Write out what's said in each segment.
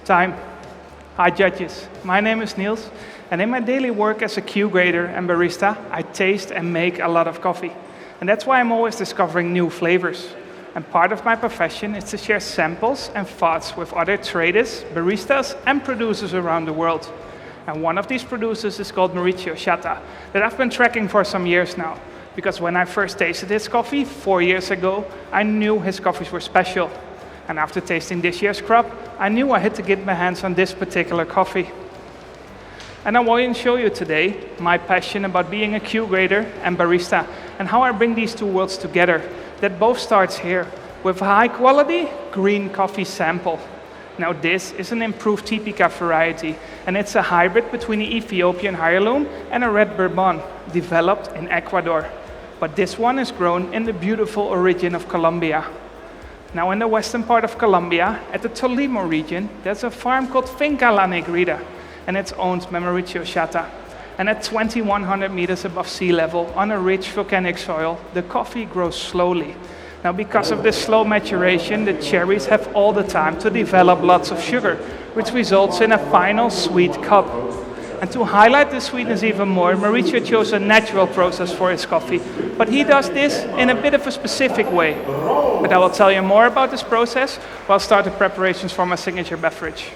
Time. Hi judges, my name is Niels, and in my daily work as a Q grader and barista, I taste and make a lot of coffee. And that's why I'm always discovering new flavors. And part of my profession is to share samples and thoughts with other traders, baristas, and producers around the world. And one of these producers is called Mauricio Chatta, that I've been tracking for some years now. Because when I first tasted his coffee 4 years ago, I knew his coffees were special. And after tasting this year's crop, I knew I had to get my hands on this particular coffee. And I want to show you today my passion about being a Q grader and barista, and how I bring these two worlds together. That both starts here with a high quality green coffee sample. Now this is an improved Typica variety, and it's a hybrid between the Ethiopian heirloom and a red bourbon, developed in Ecuador. But this one is grown in the beautiful origin of Colombia. Now in the western part of Colombia, at the Tolima region, there's a farm called Finca La Negrita, and it's owned by Mauricio Chatta. And at 2,100 meters above sea level, on a rich volcanic soil, the coffee grows slowly. Now because of this slow maturation, the cherries have all the time to develop lots of sugar, which results in a final sweet cup. And to highlight the sweetness even more, Mauricio chose a natural process for his coffee, but he does this in a bit of a specific way. But I will tell you more about this process while I start the preparations for my signature beverage.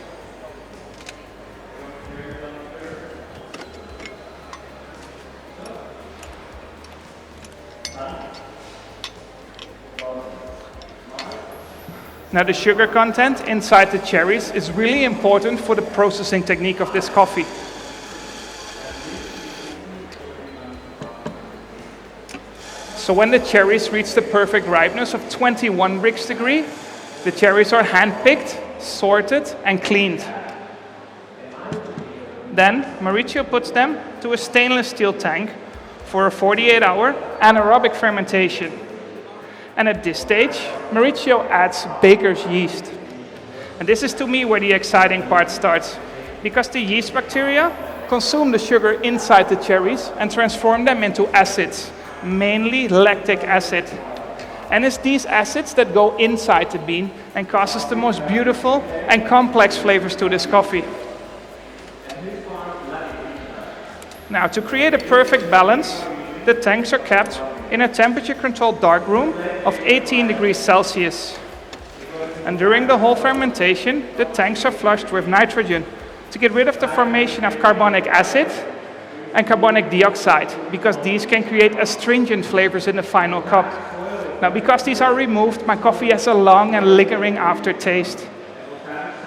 Now the sugar content inside the cherries is really important for the processing technique of this coffee. So when the cherries reach the perfect ripeness of 21 Brix degree, the cherries are hand-picked, sorted, and cleaned. Then Mauricio puts them to a stainless steel tank for a 48-hour anaerobic fermentation. And at this stage, Mauricio adds baker's yeast. And this is to me where the exciting part starts, because the yeast bacteria consume the sugar inside the cherries and transform them into acids, mainly lactic acid. And it's these acids that go inside the bean and causes the most beautiful and complex flavors to this coffee. Now, to create a perfect balance, the tanks are kept in a temperature-controlled darkroom of 18 degrees Celsius. And during the whole fermentation, the tanks are flushed with nitrogen to get rid of the formation of carbonic acid and carbonic dioxide, because these can create astringent flavors in the final cup. Now, because these are removed, my coffee has a long and lingering aftertaste.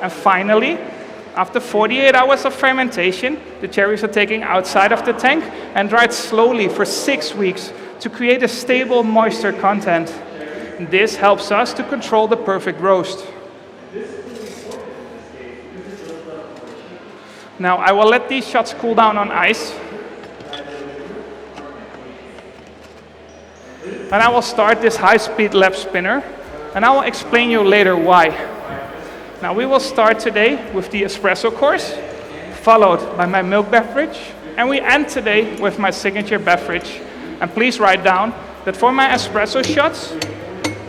And finally, after 48 hours of fermentation, the cherries are taken outside of the tank and dried slowly for 6 weeks to create a stable moisture content. And this helps us to control the perfect roast. Now, I will let these shots cool down on ice. And I will start this high-speed lap spinner, and I will explain you later why. Now we will start today with the espresso course, followed by my milk beverage, and we end today with my signature beverage. And please write down that for my espresso shots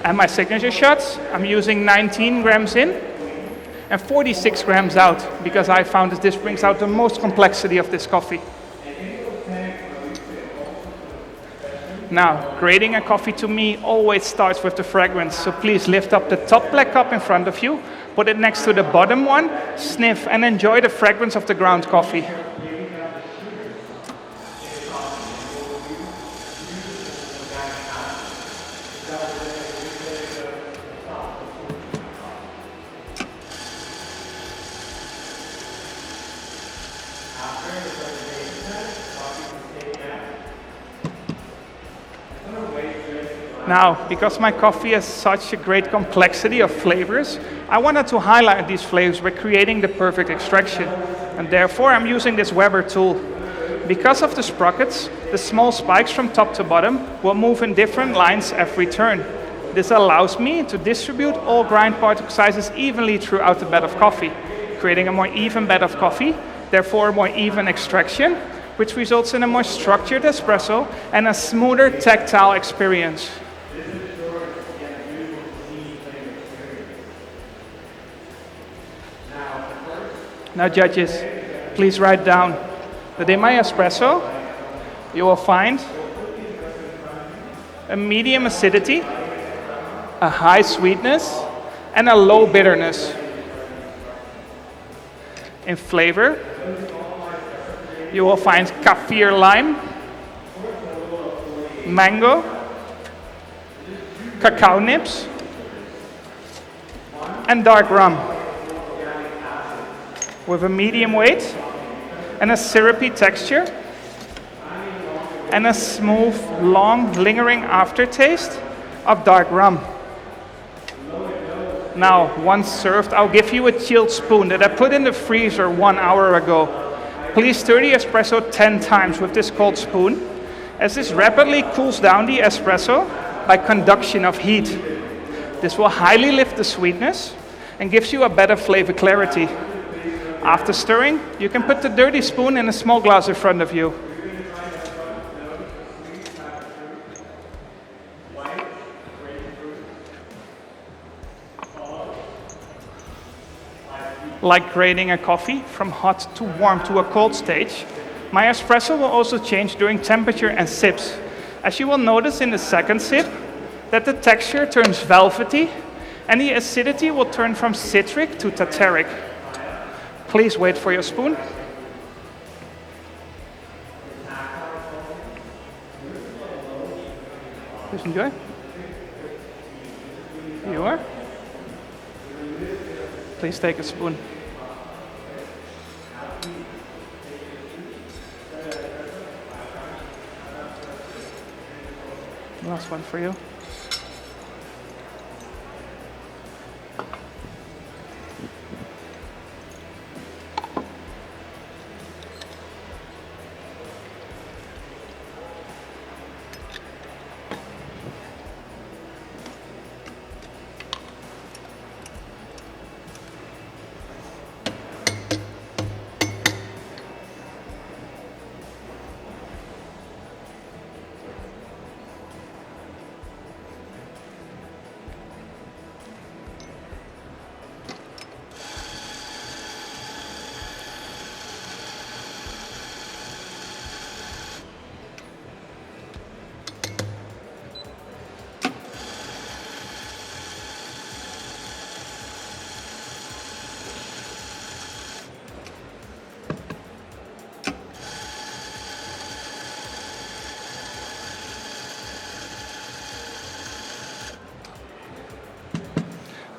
and my signature shots, I'm using 19 grams in and 46 grams out, because I found that this brings out the most complexity of this coffee. Now, creating a coffee to me always starts with the fragrance, so please lift up the top black cup in front of you, put it next to the bottom one, sniff, and enjoy the fragrance of the ground coffee. Now, because my coffee has such a great complexity of flavors, I wanted to highlight these flavors by creating the perfect extraction. And therefore, I'm using this Weber tool. Because of the sprockets, the small spikes from top to bottom will move in different lines every turn. This allows me to distribute all grind particle sizes evenly throughout the bed of coffee, creating a more even bed of coffee, therefore a more even extraction, which results in a more structured espresso and a smoother tactile experience. Now judges, please write down that in my espresso, you will find a medium acidity, a high sweetness, and a low bitterness. In flavor, you will find kaffir lime, mango, cacao nibs, and dark rum. With a medium weight and a syrupy texture and a smooth, long, lingering aftertaste of dark rum. Now, once served, I'll give you a chilled spoon that I put in the freezer 1 hour ago. Please stir the espresso 10 times with this cold spoon, as this rapidly cools down the espresso by conduction of heat. This will highly lift the sweetness and gives you a better flavor clarity. After stirring, you can put the dirty spoon in a small glass in front of you. Like grading a coffee from hot to warm to a cold stage, my espresso will also change during temperature and sips. As you will notice in the second sip, that the texture turns velvety and the acidity will turn from citric to tartaric. Please wait for your spoon. Please enjoy. Here you are. Please take a spoon. Last one for you.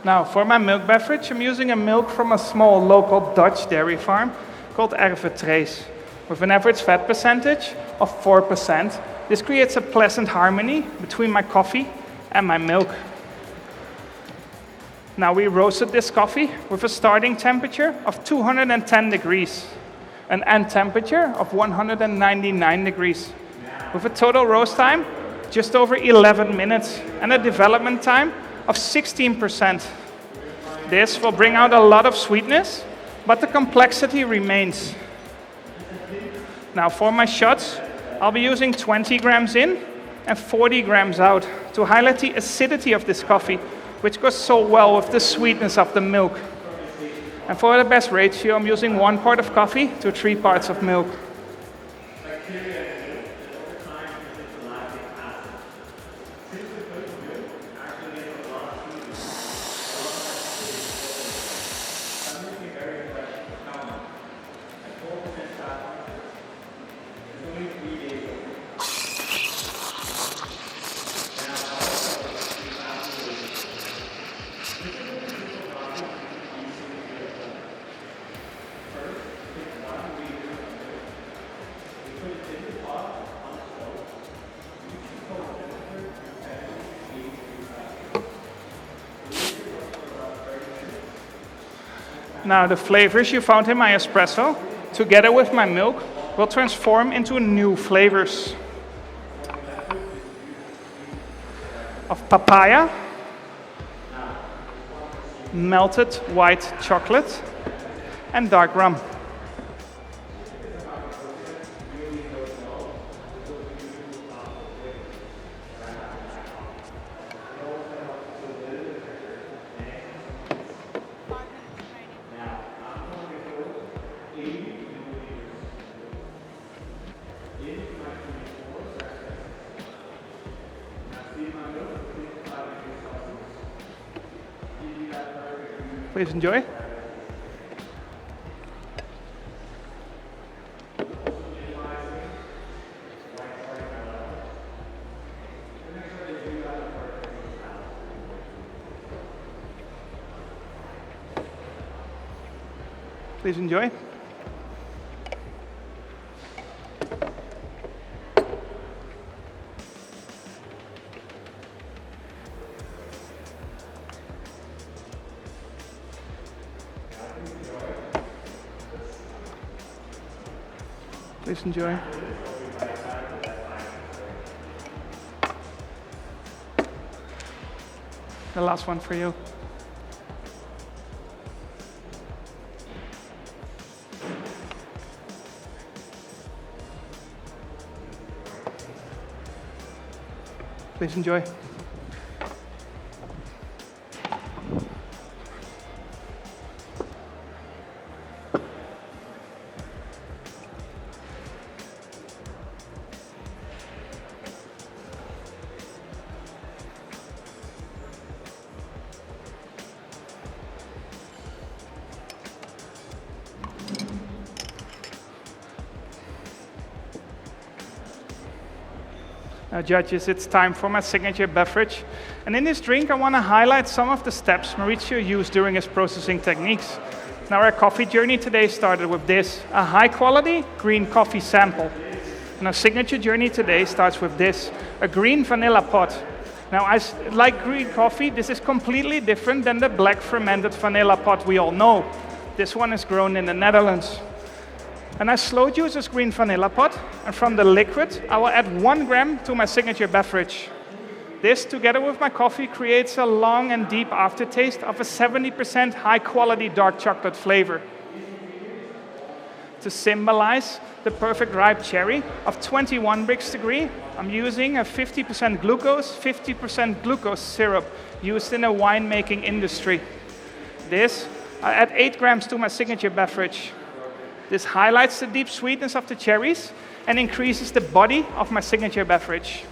Now, for my milk beverage, I'm using a milk from a small local Dutch dairy farm called Erve with an average fat percentage of 4%. This creates a pleasant harmony between my coffee and my milk. Now, we roasted this coffee with a starting temperature of 210 degrees, an end temperature of 199 degrees, with a total roast time just over 11 minutes and a development time of 16%. This will bring out a lot of sweetness, but the complexity remains. Now for my shots, I'll be using 20 grams in and 40 grams out to highlight the acidity of this coffee, which goes so well with the sweetness of the milk. And for the best ratio, I'm using 1 part of coffee to 3 parts of milk. Now the flavors you found in my espresso, together with my milk, will transform into new flavors of papaya, melted white chocolate, and dark rum. Please enjoy. Please enjoy. Please enjoy. The last one for you. Please enjoy. Now, judges, it's time for my signature beverage. And in this drink, I want to highlight some of the steps Mauricio used during his processing techniques. Now, our coffee journey today started with this, a high-quality green coffee sample. And our signature journey today starts with this, a green vanilla pot. Now, like green coffee, this is completely different than the black fermented vanilla pot we all know. This one is grown in the Netherlands. And I slow juice this green vanilla pot, and from the liquid, I will add 1 gram to my signature beverage. This, together with my coffee, creates a long and deep aftertaste of a 70% high-quality dark chocolate flavor. To symbolize the perfect ripe cherry of 21 Brix degree, I'm using a 50% glucose syrup used in the winemaking industry. This, I add 8 grams to my signature beverage. This highlights the deep sweetness of the cherries and increases the body of my signature beverage.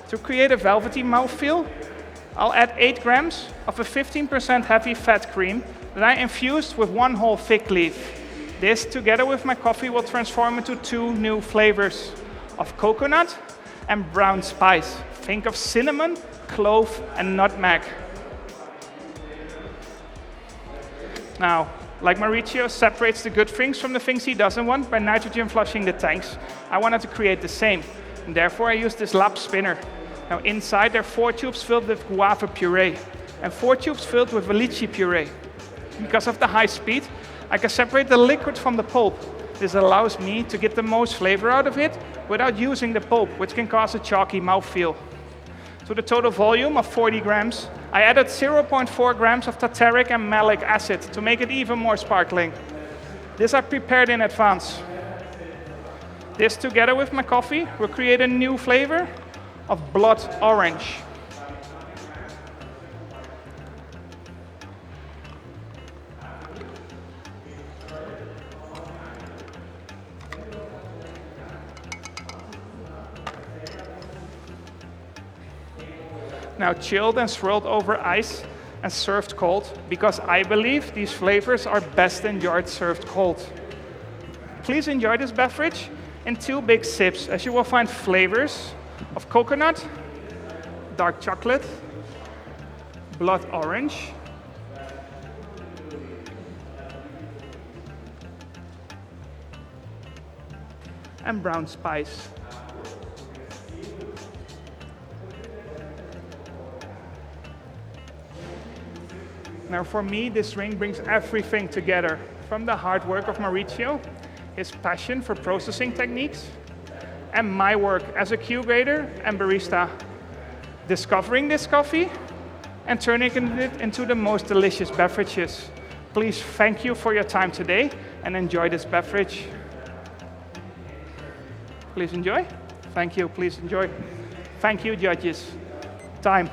To create a velvety mouthfeel, I'll add 8 grams of a 15% heavy fat cream that I infused with 1 whole fig leaf. This, together with my coffee, will transform into 2 new flavors of coconut and brown spice. Think of cinnamon, clove, and nutmeg. Now, like Mauricio separates the good things from the things he doesn't want by nitrogen flushing the tanks, I wanted to create the same. And therefore, I used this lap spinner. Now, inside there are 4 tubes filled with guava puree and 4 tubes filled with lychee puree. Because of the high speed, I can separate the liquid from the pulp. This allows me to get the most flavor out of it without using the pulp, which can cause a chalky mouthfeel. To the total volume of 40 grams, I added 0.4 grams of tartaric and malic acid to make it even more sparkling. This I prepared in advance. This, together with my coffee, will create a new flavor of blood orange. Now chilled and swirled over ice and served cold, because I believe these flavors are best enjoyed served cold. Please enjoy this beverage in 2 big sips, as you will find flavors of coconut, dark chocolate, blood orange, and brown spice. Now for me, this drink brings everything together, from the hard work of Mauricio, his passion for processing techniques, and my work as a Q grader and barista, discovering this coffee and turning it into the most delicious beverages. Please thank you for your time today and enjoy this beverage. Please enjoy. Thank you, please enjoy. Thank you, judges. Time.